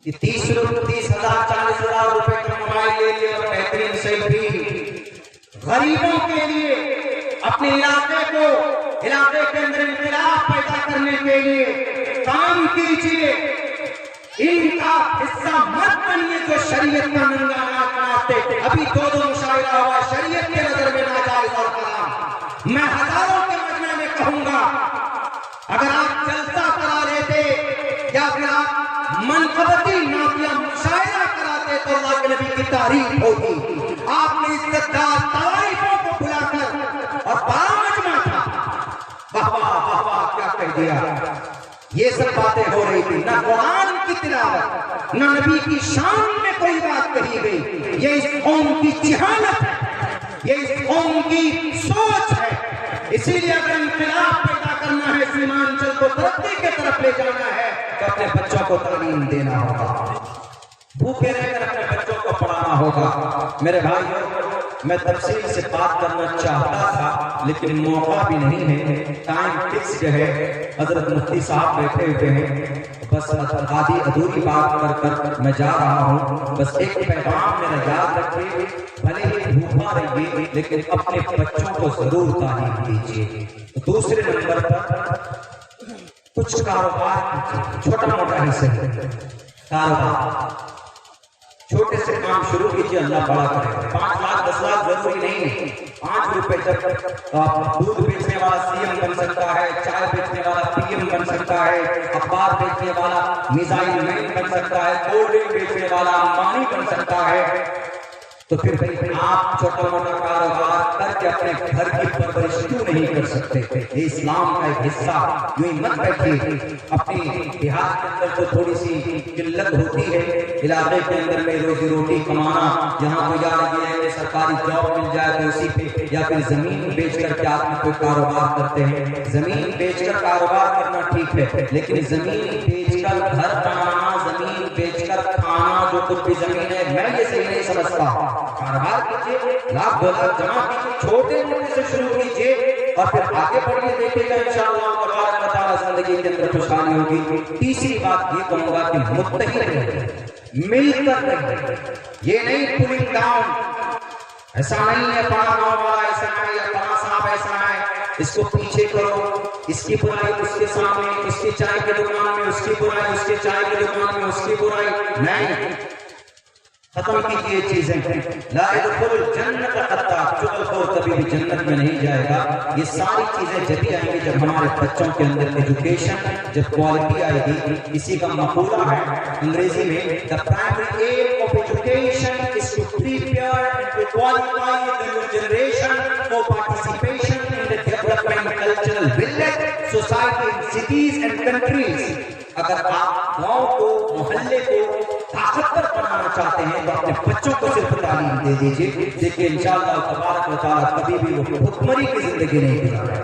کہ 30,000 40,000 روپے کا موبائل لے لیا اور بہترین سیلفی، غریبوں کے لیے اپنے علاقے کے اندر انقلاب پیدا کرنے کے لیے کام کیجیے. ان کا حصہ مت بنیے جو شریعت کا ننگا ناچ ناچتے. ابھی دو مشاہدہ ہوا شریعت کے نظر میں ناجائز اور حرام. میں ہزاروں کے مجمع میں کہوں گا اگر آپ جلسہ کرا لیتے یا پھر آپ منقبتی نافیہ مشاہدہ کراتے تو اللہ کے نبی کی تعریف ہوگی. آپ نے عزت دار طوائفوں کو بلا کر اور بڑا مجمع تھا، واہ واہ واہ کیا کہہ دیا. یہ سب باتیں ہو رہی تھی، نہ قرآن کی تلاوت نہ نبی کی شان میں کوئی بات کہی گئی. یہ اس قوم کی جہالت ہے، یہ اس قوم کی سوچ ہے. اسی لیے اگر انقلاب پیدا کرنا ہے، سیمانچل کو ترقی کے طرف لے جانا ہے تو اپنے بچوں کو تعلیم دینا ہوگا، بھوکے رہ کر اپنے بچوں کو پڑھانا ہوگا. میرے بھائیوں، میں تفصیل سے بات کرنا چاہتا تھا لیکن موقع بھی نہیں ہے، ٹائم فکس ہے. حضرت مفتی صاحب بیٹھے ہوئے ہیں، بس آدھی ادھوری بات کر میں جا رہا ہوں. بس ایک پیغام میرا یاد رکھیے، بھلے ہی بھوکا رہیے لیکن اپنے بچوں کو ضرور تعلیم دیجیے. دوسرے نمبر پر کچھ کاروبار کیجیے، چھوٹا موٹا ہی صحیح کاروبار، چھوٹے سے کام شروع کیجیے، اللہ بڑا کرے. 5 لاکھ 10 لاکھ ضروری نہیں. 5 روپے تک آپ دودھ بیچنے والا CM بن سکتا ہے، چائے بیچنے والا PM بن سکتا ہے، اخبار بیچنے والا میزائل مین بن سکتا ہے، کولڈ ڈرنک بیچنے والا امبانی بن سکتا ہے. تو پھر آپ چھوٹا موٹا کاروبار کر کے اپنے گھر کی پرورش کیوں نہیں کر سکتے؟ یہ اسلام کا ایک حصہ. یوں ہی مت بیٹھیے. اپنی دیہات کے اندر تو تھوڑی سی قلت ہوتی ہے، علاقے کے اندر میں روزی روٹی کمانا، یہاں تو یہ ہے کہ سرکاری جاب مل جائے تو اسی پہ، یا پھر زمین بیچ کر کے آدمی کوئی کاروبار کرتے ہیں. زمین بیچ کر کاروبار کرنا ٹھیک ہے، لیکن زمین بیچ کر گھر بنانا، زمین بیچ کر کھانا، جو کچھ بھی زمین ہے، میں یہ صحیح نہیں سمجھتا. کاروبار کیجیے، لاکھ 2 لاکھ جمع کیجیے، چھوٹے موٹے سے شروع کیجیے اور پھر آگے بڑھیے. دیکھیے گا انشاءاللہ تبارک و تعالی زندگی کے اندر خوشحالی ہوگی. تیسری بات یہ کہوں گا کہ متحد رہیں، مل کر رہیں. یہ نہیں پولنگ ڈاؤن، ایسا نہیں ہے فلاں گاؤں والا ایسا ہے یا فلاں صاحب ایسا ہے، اس کو پیچھے کرو، اس کی برائی اس کے سامنے، اس کی چائے کی دکان میں اس کی برائی، اس کے چائے کی دکان میں اس کی برائی. نہیں، ختم کیجیے یہ چیزیں. لا يدخل الجنت حتی، چغل خور کبھی بھی جنت میں نہیں جائے گا. یہ ساری چیزیں جبھی آئیں گی جب ہمارے بچوں کے اندر ایجوکیشن، جب کوالٹی آئے گی. اسی کا مقولہ ہے انگریزی میں، the primary aim of education is to prepare and to qualify the new generation for participation in the development cultural village, society, cities and countries. اگر آپ گاؤں کو، محلے کو طاقتور بنانا چاہتے ہیں تو اپنے بچوں کو صرف تعلیم دے دیجیے. دیکھیے انشاءاللہ تبارک و تعالیٰ کبھی بھی وہ بھوکمری کی زندگی نہیں گزارے.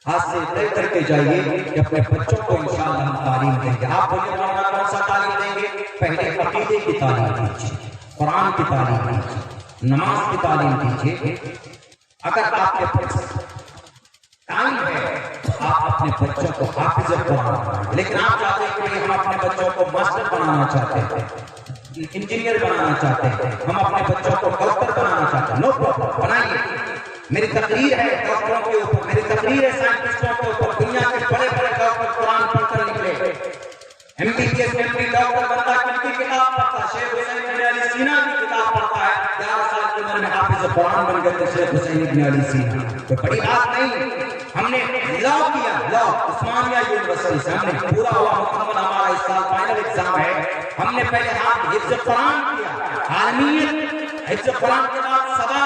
ہاتھ سے طے کر کے جائیے کہ اپنے بچوں کو انشاءاللہ ہم تعلیم دیں گے. آپ بولے مولانا کون سا تعلیم دیں گے؟ پہلے عقیدے کی تعلیم دیجیے، قرآن کی تعلیم دیجیے، نماز کی تعلیم دیجیے. اگر آپ کے پاس ٹائم ہے تو آپ اپنے بچوں کو حافظ قرآن بنائیں. لیکن آپ چاہتے ہیں کہ ہم اپنے بچوں کو ماسٹر بنانا چاہتے ہیں، انجینئر بنانا چاہتے ہیں، ہم اپنے بچوں کو ڈاکٹر بنانا چاہتے ہیں. نو پرابلم، بنائیے. میری تقریر ہے ڈاکٹروں کے اوپر، میری تقریر ہے سائنٹسٹوں کے اوپر. دنیا کے بڑے بڑے ڈاکٹر قرآن پڑھ کر نکلے. MBBS میں ڈاکٹر بنتا ہے، کن کی کتاب پڑھتا ہے؟ شیخ حسین ابن علی سینا کی کتاب پڑھتا ہے. 11 سال کی عمر میں حافظ قرآن بن گئے تھے شیخ حسین ابن علی سینا. کوئی بڑی بات نہیں. ہم نے لا کیا، لا عثمانیہ یونیورسٹی سے ہم نے پورا ہوا مکمل. ہمارا اس سال فائنل ایگزام ہے. ہم نے پہلے ہاتھ حفظ قرآن کیا، عالمیت، حفظ قرآن کے بعد سبا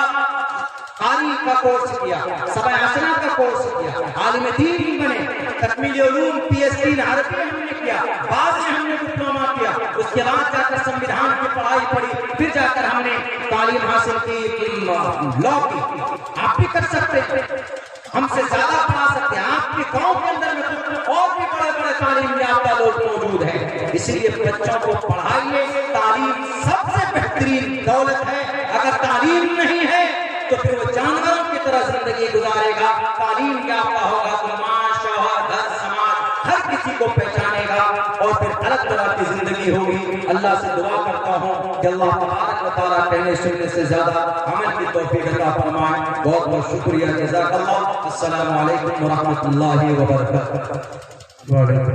قاری کا کورس کیا، سبا عشرہ کا کورس کیا، عالم دین بنے. تکمیل علوم PhD عربی ہم نے کیا، بعد میں ہم نے ڈپلوما کیا. اس کے بعد جا کر سنویدھان کی پڑھائی پڑھی، پھر جا کر ہم نے تعلیم حاصل کی، لا کی. آپ بھی کر سکتے ہیں، ہم سے زیادہ پڑھا سکتے ہیں. آپ کے گاؤں کے اندر میں اور بھی بڑے بڑے تعلیم یافتہ لوگ موجود ہیں. اسی لیے بچوں کو پڑھائیے. تعلیم سب سے بہترین دولت ہے. اگر تعلیم نہیں ہے تو پھر وہ جانوروں کی طرح زندگی گزارے گا. تعلیم یافتہ ہوگا تو معاش، شوہر، گھر، سماج، ہر کسی کو پہچانے گا اور پھر الگ طرح کی زندگی ہوگی۔ اللہ سے دعا کرتا ہوں کہ اللہ تبارک و تعالیٰ کہنے سننے سے زیادہ عمل کی توفیق عطا فرمائے۔ بہت بہت شکریہ، جزاک اللہ۔ السلام علیکم ورحمۃ اللہ وبرکاتہ۔